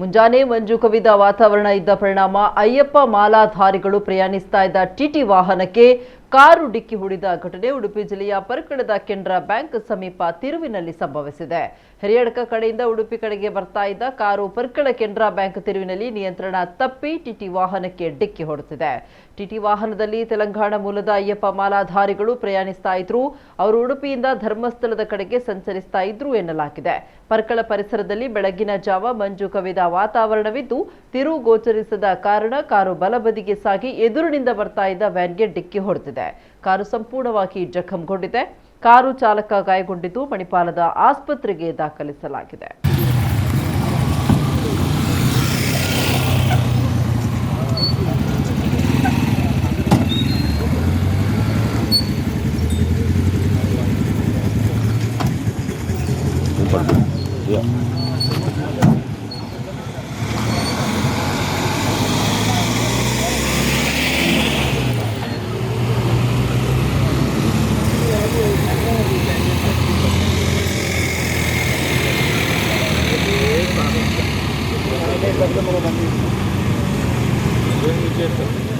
ಮುಂಜಾನೆ ಮಂಜು ಕವಿದ ವಾತಾವರಣ ಇದ್ದ ಪರಿಣಾಮ ಅಯ್ಯಪ್ಪ ಮಾಲಾಧಾರಿಗಳು ಪ್ರಯಾಣಿಸ್ತಾ ಇದ್ದ ಟಿಟಿ ವಾಹನಕ್ಕೆ ಕಾರು ಡಿಕ್ಕಿ ಹೊಡೆದ ಘಟನೆ ಉಡುಪಿ ಜಿಲ್ಲೆಯ ಪರ್ಕಳದ ಕೆನರಾ ಬ್ಯಾಂಕ್ ಸಮೀಪ ತಿರುವಿನಲ್ಲಿ ಸಂಭವಿಸಿದೆ. ಹಿರಿಯಡ್ಕ ಕಡೆಯಿಂದ ಉಡುಪಿ ಕಡೆಗೆ ಬರ್ತಾ ಇದ್ದ ಕಾರು ಪರ್ಕಳ ಕೆನರಾ ಬ್ಯಾಂಕ್ ತಿರುವಿನಲ್ಲಿ ನಿಯಂತ್ರಣ ತಪ್ಪಿ ಟಿಟಿ ವಾಹನಕ್ಕೆ ಡಿಕ್ಕಿ ಹೊಡೆದಿದೆ. ಟಿಟಿ ವಾಹನದಲ್ಲಿ ತೆಲಂಗಾಣ ಮೂಲದ ಅಯ್ಯಪ್ಪ ಮಾಲಾಧಾರಿಗಳು ಪ್ರಯಾಣಿಸ್ತಾ ಇದ್ರು. ಅವರು ಉಡುಪಿಯಿಂದ ಧರ್ಮಸ್ಥಳದ ಕಡೆಗೆ ಸಂಚರಿಸ್ತಾ ಇದ್ರು ಎನ್ನಲಾಗಿದೆ. ಪರ್ಕಳ ಪರಿಸರದಲ್ಲಿ ಬೆಳಗಿನ ಜಾವ ಮಂಜು ಕವಿದ ವಾತಾವರಣವಿದ್ದು ತಿರುವು ಗೋಚರಿಸದ ಕಾರಣ ಕಾರು ಬಲಬದಿಗೆ ಸಾಗಿ ಎದುರಿನಿಂದ ಬರ್ತಾ ಇದ್ದ ವ್ಯಾನ್ಗೆ ಡಿಕ್ಕಿ ಹೊಡೆದಿದೆ. ಕಾರು ಸಂಪೂರ್ಣವಾಗಿ ಜಖಂಗೊಂಡಿದೆ. ಕಾರು ಚಾಲಕ ಗಾಯಗೊಂಡಿದ್ದು ಮಣಿಪಾಲದ ಆಸ್ಪತ್ರೆಗೆ ದಾಖಲಿಸಲಾಗಿದೆ. Gracias.